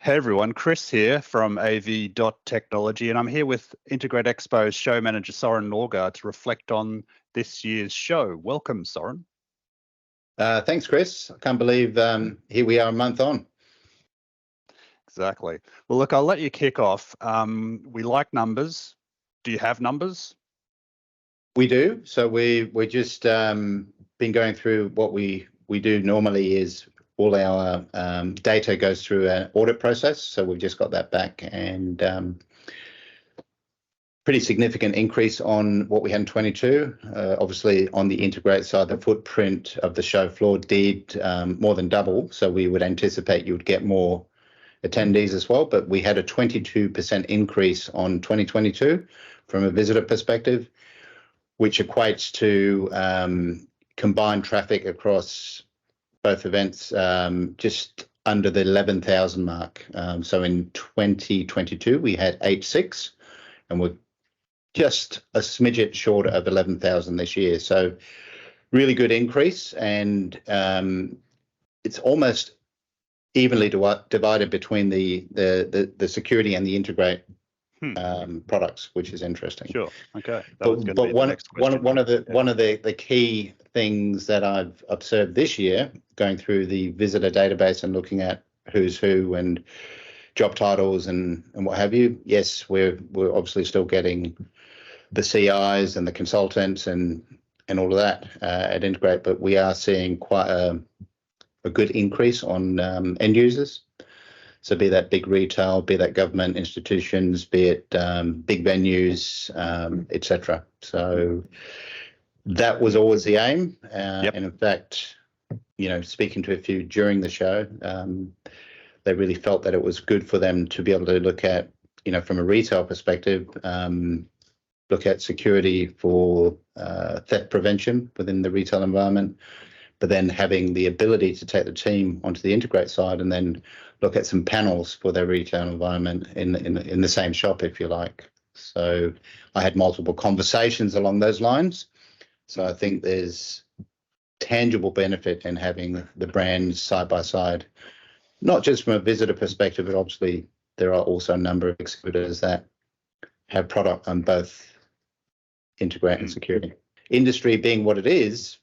Hey everyone, Chris here from AV.technology, and I'm here with Integrate Expo's show manager Soren Norgaard to reflect on this year's show. Welcome, Soren. Thanks, Chris. I can't believe here we are a month on. Exactly. Well, look, I'll let you kick off. We like numbers. Do you have numbers? We do. So we're just been going through what we do normally is all our data goes through an audit process. So we've just got that back, and pretty significant increase on what we had in 22. Obviously, on the Integrate side, the footprint of the show floor did more than double. So we would anticipate you would get more attendees as well. But we had a 22% increase on 2022 from a visitor perspective, which equates to combined traffic across both events just under the 11,000 mark. So in 2022, we had 8.6, and we're just a smidget short of 11,000 this year. So really good increase, and it's almost evenly divided between the security and the Integrate products, which is interesting. Sure. Okay. But one of the key things that I've observed this year, going through the visitor database and looking at who's who and job titles and what have you, yes, we're obviously still getting the CIs and the consultants and all of that at Integrate, but we are seeing quite a good increase on end users. So be that big retail, be that government institutions, be it big venues, etc. So that was always the aim. And in fact, speaking to a few during the show, they really felt that it was good for them to be able to look at, from a retail perspective, look at security for theft prevention within the retail environment, but then having the ability to take the team onto the Integrate side and then look at some panels for their retail environment in the same shop, if you like. So I had multiple conversations along those lines. So I think there's tangible benefit in having the brands side by side, not just from a visitor perspective, but obviously there are also a number of exhibitors that have product on both Integrate and security. Industry being what it is,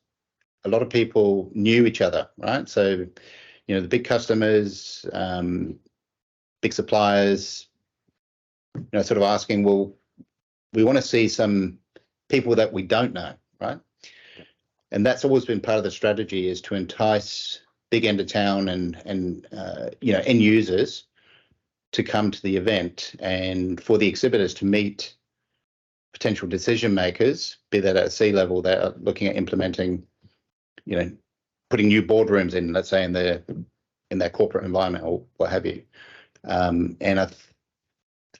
a lot of people knew each other, right? So, the big customers, big suppliers, sort of asking, well, we want to see some people that we don't know, right? And that's always been part of the strategy, is to entice big end of town and end users to come to the event, and for the exhibitors to meet potential decision makers, be that at C level that are looking at implementing, putting new boardrooms in, let's say in their corporate environment or what have you. And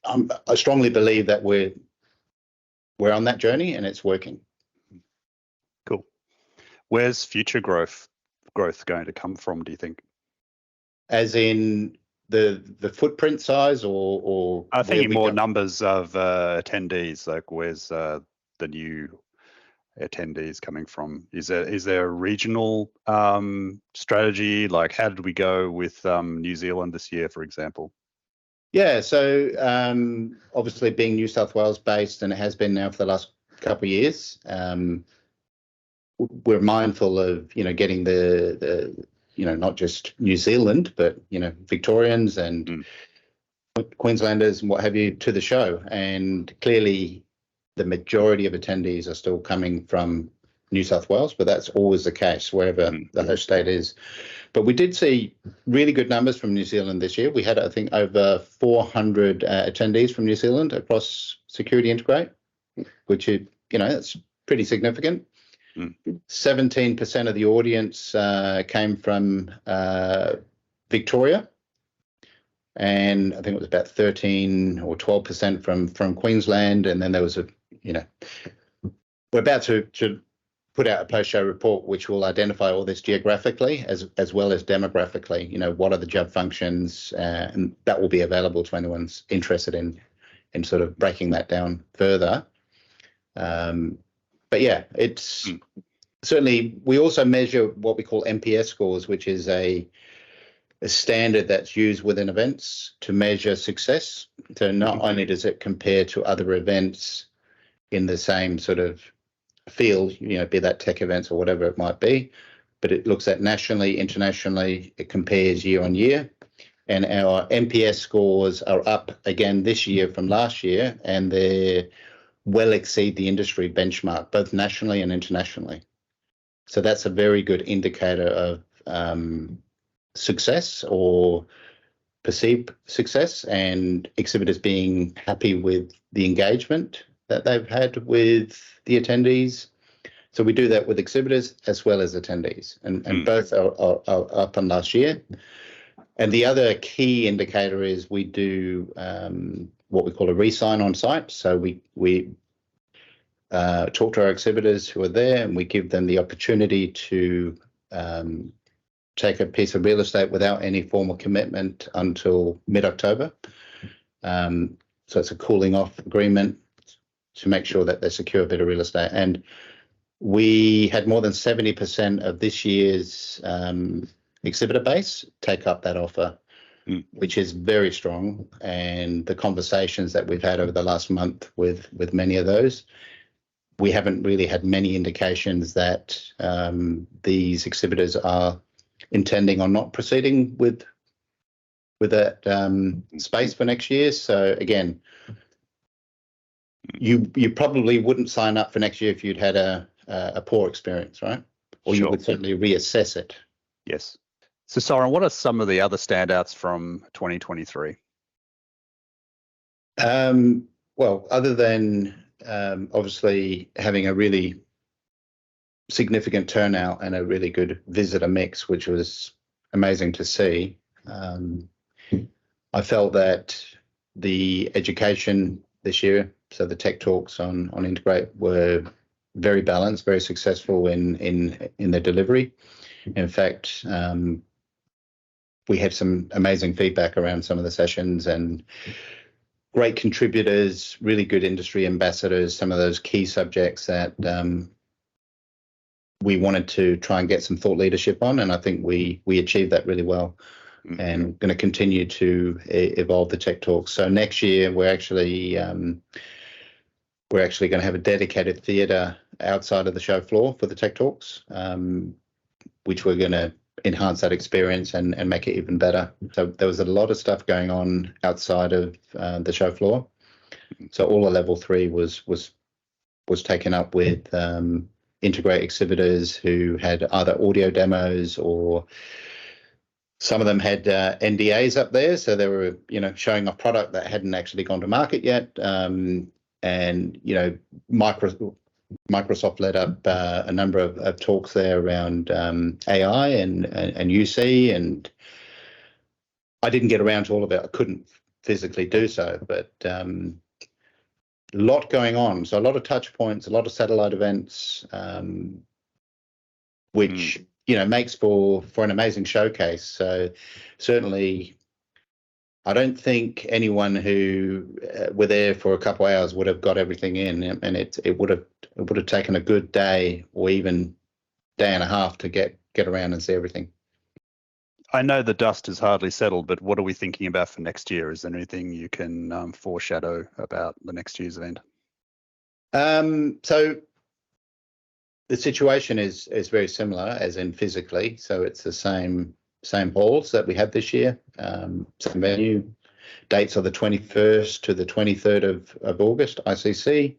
I strongly believe that we're on that journey and it's working. Cool. Where's future growth going to come from, do you think? As in the footprint size, or I think more numbers of attendees. Like, where's the new attendees coming from? Is there a regional strategy? Like, how did we go with New Zealand this year, for example? Yeah, so obviously being New South Wales based, and it has been now for the last couple of years, we're mindful of getting the not just New Zealand, but Victorians and Queenslanders and what have you to the show. And clearly the majority of attendees are still coming from New South Wales, but that's always the case wherever the host state is. But we did see really good numbers from New Zealand this year. We had, I think, over 400 attendees from New Zealand across Security Integrate, which is, that's pretty significant. 17% of the audience came from Victoria, and I think it was about 13 or 12% from Queensland. And then there was we're about to put out a post-show report which will identify all this geographically as well as demographically. What are the job functions, and that will be available to anyone who's interested in sort of breaking that down further. But yeah, it's certainly, we also measure what we call NPS scores, which is a standard that's used within events to measure success. So not only does it compare to other events in the same sort of field, be that tech events or whatever it might be, but it looks at nationally, internationally, it compares year on year. And our NPS scores are up again this year from last year, and they well exceed the industry benchmark, both nationally and internationally. So that's a very good indicator of success or perceived success, and exhibitors being happy with the engagement that they've had with the attendees. So we do that with exhibitors as well as attendees, and both are up on last year. And the other key indicator is we do what we call a re-sign on site. So we talk to our exhibitors who are there, and we give them the opportunity to take a piece of real estate without any formal commitment until mid-October. So it's a cooling off agreement to make sure that they secure a bit of real estate. And we had more than 70% of this year's exhibitor base take up that offer, which is very strong. And the conversations that we've had over the last month with many of those, we haven't really had many indications that these exhibitors are intending on not proceeding with that space for next year. So again, you probably wouldn't sign up for next year if you'd had a poor experience, right? Or you would certainly reassess it. Yes. So Soren, what are some of the other standouts from 2023? Well, other than obviously having a really significant turnout and a really good visitor mix, which was amazing to see, I felt that the education this year, so the tech talks on Integrate, were very balanced, very successful in their delivery. In fact, we had some amazing feedback around some of the sessions, and great contributors, really good industry ambassadors, some of those key subjects that we wanted to try and get some thought leadership on, and I think we achieved that really well. And going to continue to evolve the tech talks. So next year we're actually going to have a dedicated theatre outside of the show floor for the tech talks, which we're going to enhance that experience and make it even better. So there was a lot of stuff going on outside of the show floor. So all of level 3 was taken up with Integrate exhibitors who had either audio demos, or some of them had NDAs up there, so they were showing off product that hadn't actually gone to market yet. And Microsoft led up a number of talks there around AI and UC, and I didn't get around to all of it. I couldn't physically do so, but a lot going on. So a lot of touch points, a lot of satellite events, which makes for an amazing showcase. So certainly, I don't think anyone who were there for a couple of hours would have got everything in, and it would have taken a good day or even day and a half to get around and see everything. I know the dust is hardly settled, but what are we thinking about for next year? Is there anything you can foreshadow about the next year's event? So the situation is very similar, as in physically. So it's the same halls that we had this year, same venue. Dates are the 21st to the 23rd of August, ICC.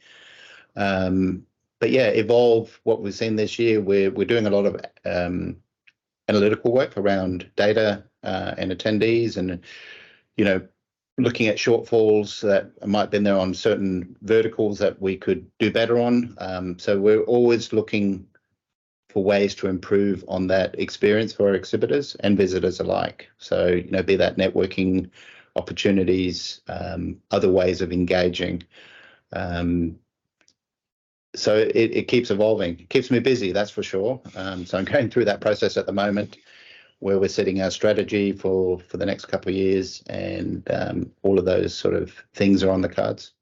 But yeah, evolve what we've seen this year. We're doing a lot of analytical work around data and attendees, and looking at shortfalls that might have been there on certain verticals that we could do better on. So we're always looking for ways to improve on that experience for our exhibitors and visitors alike. So be that networking opportunities, other ways of engaging. So it keeps evolving. It keeps me busy, that's for sure. So I'm going through that process at the moment, where we're setting our strategy for the next couple of years, and all of those sort of things are on the cards.